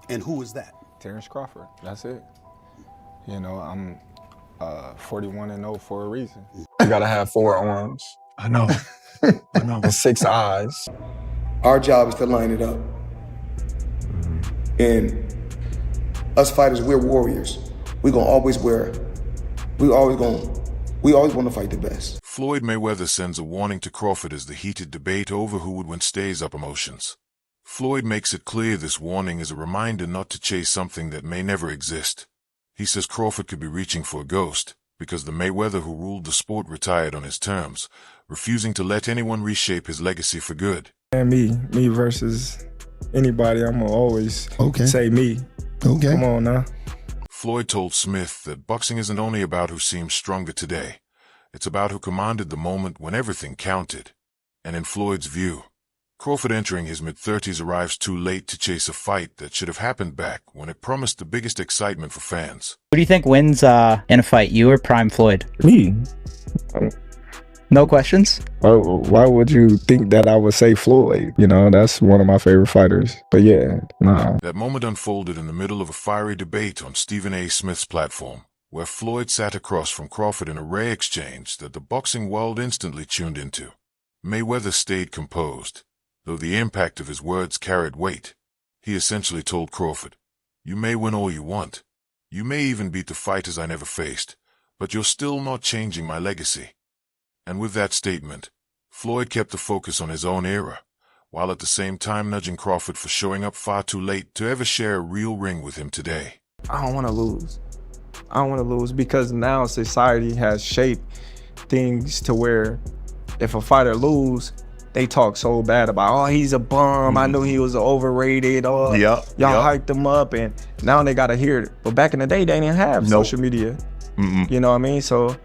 And who is that? Terence Crawford. That's it. You know, I'm 41-0 for a reason. You gotta have 4 arms. I know. I know. And 6 eyes. Our job is to line it up. And us fighters, we're warriors. We always want to fight the best. Floyd Mayweather sends a warning to Crawford as the heated debate over who would win stays up emotions. Floyd makes it clear this warning is a reminder not to chase something that may never exist. He says Crawford could be reaching for a ghost, because the Mayweather who ruled the sport retired on his terms, refusing to let anyone reshape his legacy for good. And me versus anybody, I'm gonna always say me. Okay. Come on now. Floyd told Smith that boxing isn't only about who seems stronger today. It's about who commanded the moment when everything counted. And in Floyd's view, Crawford entering his mid-30s arrives too late to chase a fight that should have happened back when it promised the biggest excitement for fans. Who do you think wins in a fight, you or Prime Floyd? Me. No questions? Why would you think that I would say Floyd? You know, that's one of my favorite fighters. But yeah, nah. That moment unfolded in the middle of a fiery debate on Stephen A. Smith's platform, where Floyd sat across from Crawford in a rare exchange that the boxing world instantly tuned into. Mayweather stayed composed, though the impact of his words carried weight. He essentially told Crawford, "You may win all you want. You may even beat the fighters I never faced, but you're still not changing my legacy." And with that statement, Floyd kept the focus on his own era, while at the same time nudging Crawford for showing up far too late to ever share a real ring with him today. I don't want to lose. I don't want to lose because now society has shaped things to where if a fighter lose, they talk so bad about, oh, he's a bum. I knew he was overrated. Oh, y'all hyped him up, and now they got to hear it. But back in the day, they didn't have social media. You know what I mean? So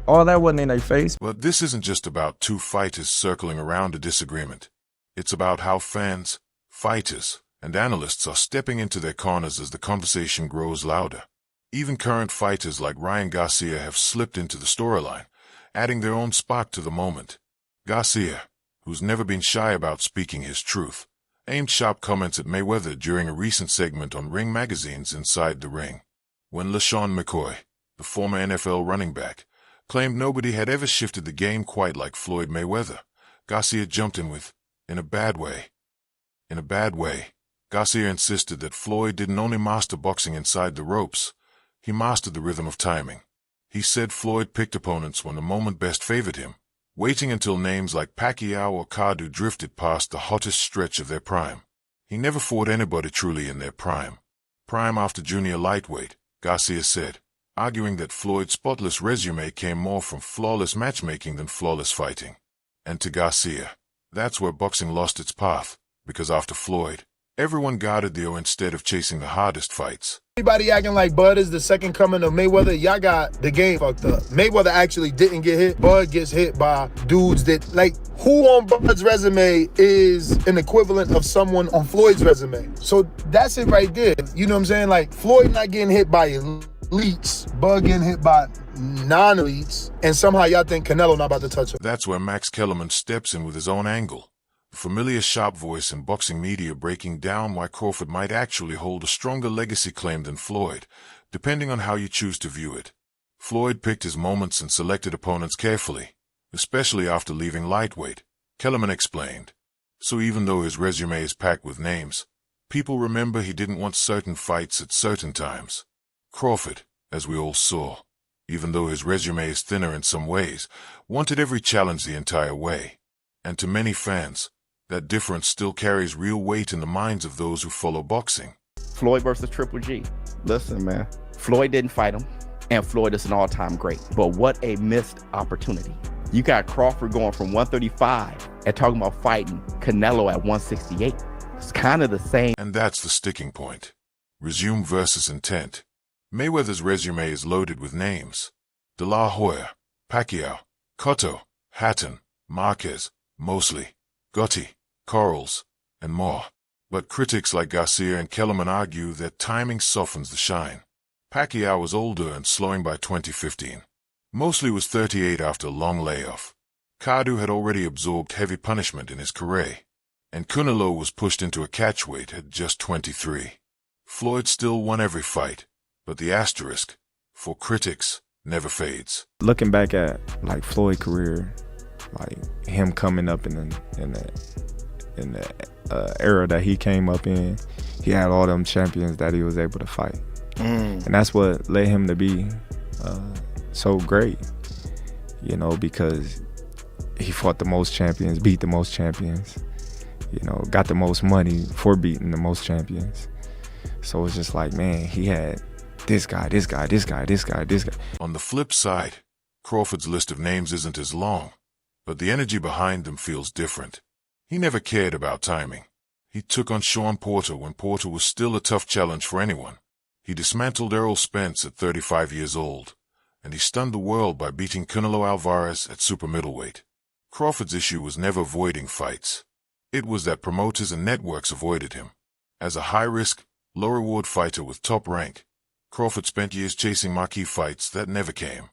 all that wasn't in their face. But this isn't just about two fighters circling around a disagreement. It's about how fans, fighters, and analysts are stepping into their corners as the conversation grows louder. Even current fighters like Ryan Garcia have slipped into the storyline, adding their own spark to the moment. Garcia, who's never been shy about speaking his truth, aimed sharp comments at Mayweather during a recent segment on Ring Magazine's Inside the Ring. When LaShawn McCoy, the former NFL running back, claimed nobody had ever shifted the game quite like Floyd Mayweather, Garcia jumped in with, "In a bad way." In a bad way, Garcia insisted that Floyd didn't only master boxing inside the ropes, he mastered the rhythm of timing. He said Floyd picked opponents when the moment best favored him, waiting until names like Pacquiao or Cardo drifted past the hottest stretch of their prime. He never fought anybody truly in their prime. Prime after junior lightweight, Garcia said, arguing that Floyd's spotless resume came more from flawless matchmaking than flawless fighting. And to Garcia, that's where boxing lost its path, because after Floyd, everyone guarded the O instead of chasing the hardest fights. Everybody acting like Bud is the second coming of Mayweather. Y'all got the game fucked up. Mayweather actually didn't get hit. Bud gets hit by dudes that, like, who on Bud's resume is an equivalent of someone on Floyd's resume? So that's it right there. You know what I'm saying? Like, Floyd not getting hit by elites, Bud getting hit by non-elites, and somehow y'all think Canelo not about to touch him. That's where Max Kellerman steps in with his own angle. A familiar sharp voice in boxing media breaking down why Crawford might actually hold a stronger legacy claim than Floyd, depending on how you choose to view it. Floyd picked his moments and selected opponents carefully, especially after leaving lightweight, Kellerman explained. So even though his resume is packed with names, people remember he didn't want certain fights at certain times. Crawford, as we all saw, even though his resume is thinner in some ways, wanted every challenge the entire way. And to many fans, that difference still carries real weight in the minds of those who follow boxing. Floyd versus Triple G. Listen, man, Floyd didn't fight him, and Floyd is an all-time great. But what a missed opportunity. You got Crawford going from 135 and talking about fighting Canelo at 168. It's kind of the same. And that's the sticking point. Resume versus intent. Mayweather's resume is loaded with names. De La Hoya, Pacquiao, Cotto, Hatton, Marquez, Mosley, Gotti, Corrals, and more. But critics like Garcia and Kellerman argue that timing softens the shine. Pacquiao was older and slowing by 2015. Mosley was 38 after a long layoff. Cardo had already absorbed heavy punishment in his career. And Canelo was pushed into a catchweight at just 23. Floyd still won every fight, but the asterisk, for critics, never fades. Looking back at like Floyd's career, like him coming up in the era that he came up in, he had all them champions that he was able to fight, and that's what led him to be so great. You know, because he fought the most champions, beat the most champions. You know, got the most money for beating the most champions. So it's just like, man, he had this guy. On the flip side, Crawford's list of names isn't as long, but the energy behind them feels different. He never cared about timing. He took on Sean Porter when Porter was still a tough challenge for anyone. He dismantled Errol Spence at 35 years old, and he stunned the world by beating Canelo Alvarez at super middleweight. Crawford's issue was never avoiding fights. It was that promoters and networks avoided him. As a high-risk, low-reward fighter with top rank, Crawford spent years chasing marquee fights that never came.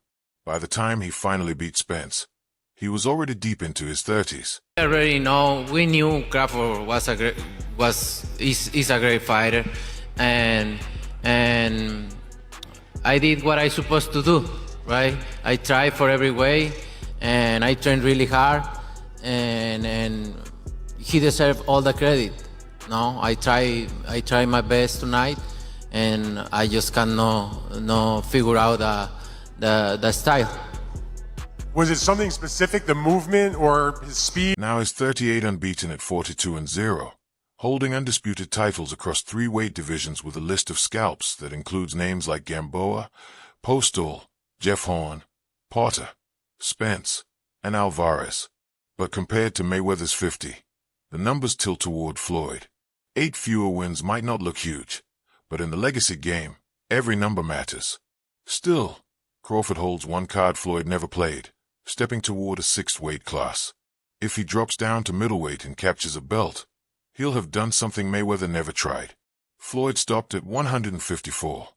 By the time he finally beat Spence, he was already deep into his 30s. We knew Crawford is a great fighter, and I did what I supposed to do, right? I tried for every way, and I trained really hard, and he deserved all the credit. No, I try my best tonight, and I just cannot figure out the style. Was it something specific, the movement or his speed? Now he's 38 unbeaten at 42-0, holding undisputed titles across 3 weight divisions with a list of scalps that includes names like Gamboa, Postol, Jeff Horn, Porter, Spence, and Alvarez. But compared to Mayweather's 50, the numbers tilt toward Floyd. 8 fewer wins might not look huge, but in the legacy game, every number matters. Still, Crawford holds one card Floyd never played, stepping toward a 6th weight class. If he drops down to middleweight and captures a belt, he'll have done something Mayweather never tried. Floyd stopped at 154,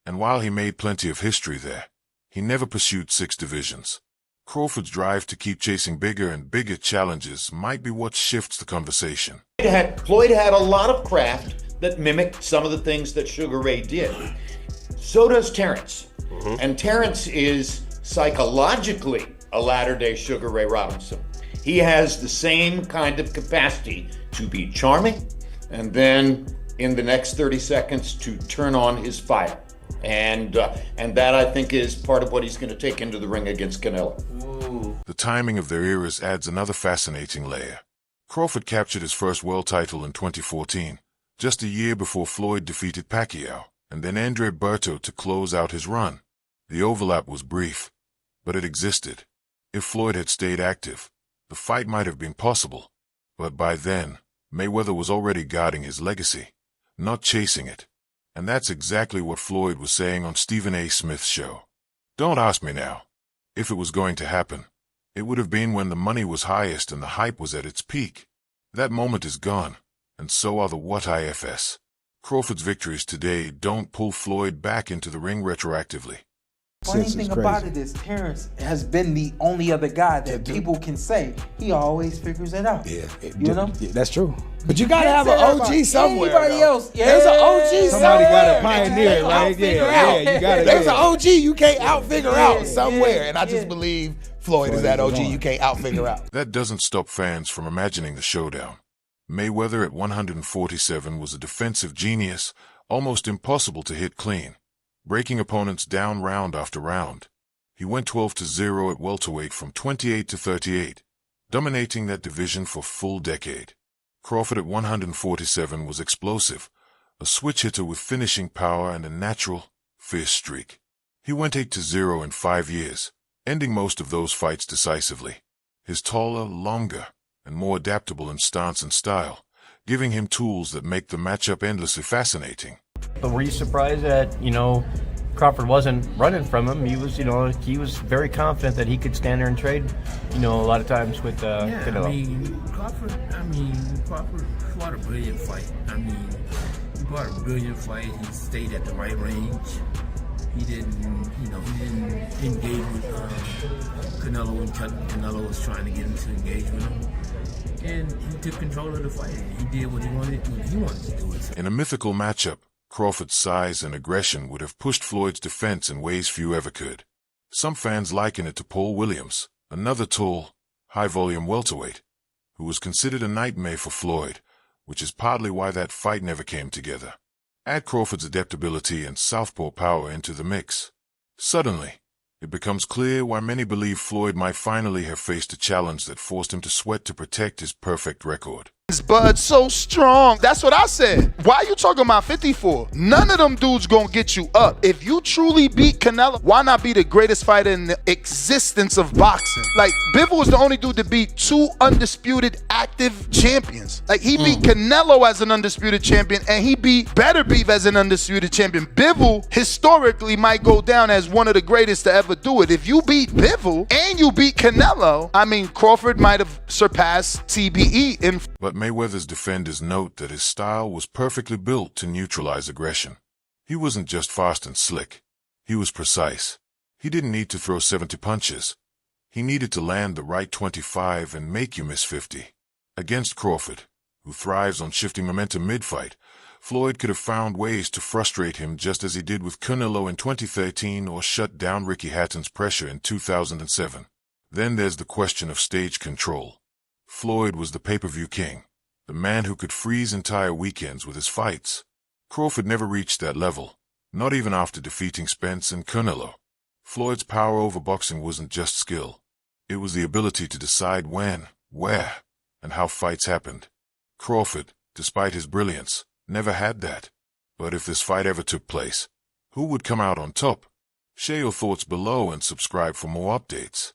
and while he made plenty of history there, he never pursued 6 divisions. Crawford's drive to keep chasing bigger and bigger challenges might be what shifts the conversation. Floyd had a lot of craft that mimicked some of the things that Sugar Ray did. So does Terence. And Terence is psychologically a latter-day Sugar Ray Robinson. He has the same kind of capacity to be charming and then in the next 30 seconds to turn on his fire. And that, I think, is part of what he's going to take into the ring against Canelo. The timing of their eras adds another fascinating layer. Crawford captured his first world title in 2014, just a year before Floyd defeated Pacquiao, and then Andre Berto to close out his run. The overlap was brief, but it existed. If Floyd had stayed active, the fight might have been possible. But by then, Mayweather was already guarding his legacy, not chasing it. And that's exactly what Floyd was saying on Stephen A. Smith's show. Don't ask me now. If it was going to happen, it would have been when the money was highest and the hype was at its peak. That moment is gone, and so are the what ifs. Crawford's victories today don't pull Floyd back into the ring retroactively. Funny thing about it is Terence has been the only other guy that people can say he always figures it out. Yeah, you know? Yeah, that's true. But you gotta have an OG somewhere. Anybody else? Yeah. There's an OG somewhere. Somebody gotta pioneer it, right? Yeah, you gotta. There's an OG you can't outfigure out somewhere, and I just believe Floyd is that OG you can't outfigure out. That doesn't stop fans from imagining the showdown. Mayweather at 147 was a defensive genius, almost impossible to hit clean, breaking opponents down round after round. He went 12-0 at welterweight from 28 to 38, dominating that division for a full decade. Crawford at 147 was explosive, a switch hitter with finishing power and a natural, fierce streak. He went 8-0 in 5 years, ending most of those fights decisively. His taller, longer, and more adaptable in stance and style, giving him tools that make the matchup endlessly fascinating. But were you surprised that, Crawford wasn't running from him? He was very confident that he could stand there and trade, a lot of times with Canelo. Crawford fought a brilliant fight. He fought a brilliant fight. He stayed at the right range. He didn't engage with Canelo when Canelo was trying to get him to engage with him. And he took control of the fight. He did what he wanted to do. In a mythical matchup, Crawford's size and aggression would have pushed Floyd's defense in ways few ever could. Some fans liken it to Paul Williams, another tall, high-volume welterweight, who was considered a nightmare for Floyd, which is partly why that fight never came together. Add Crawford's adaptability and southpaw power into the mix. Suddenly, it becomes clear why many believe Floyd might finally have faced a challenge that forced him to sweat to protect his perfect record. Bud so strong. That's what I said. Why are you talking about 54? None of them dudes gonna get you up. If you truly beat Canelo, why not be the greatest fighter in the existence of boxing? Like, Bivol was the only dude to beat 2 undisputed active champions. Like, he beat Canelo as an undisputed champion, and he beat Better Beef as an undisputed champion. Bivol historically might go down as one of the greatest to ever do it. If you beat Bivol and you beat Canelo, I mean, Crawford might have surpassed TBE in. But Mayweather's defenders note that his style was perfectly built to neutralize aggression. He wasn't just fast and slick. He was precise. He didn't need to throw 70 punches. He needed to land the right 25 and make you miss 50. Against Crawford, who thrives on shifting momentum mid-fight, Floyd could have found ways to frustrate him just as he did with Canelo in 2013 or shut down Ricky Hatton's pressure in 2007. Then there's the question of stage control. Floyd was the pay-per-view king, the man who could freeze entire weekends with his fights. Crawford never reached that level, not even after defeating Spence and Canelo. Floyd's power over boxing wasn't just skill. It was the ability to decide when, where, and how fights happened. Crawford, despite his brilliance, never had that. But if this fight ever took place, who would come out on top? Share your thoughts below and subscribe for more updates.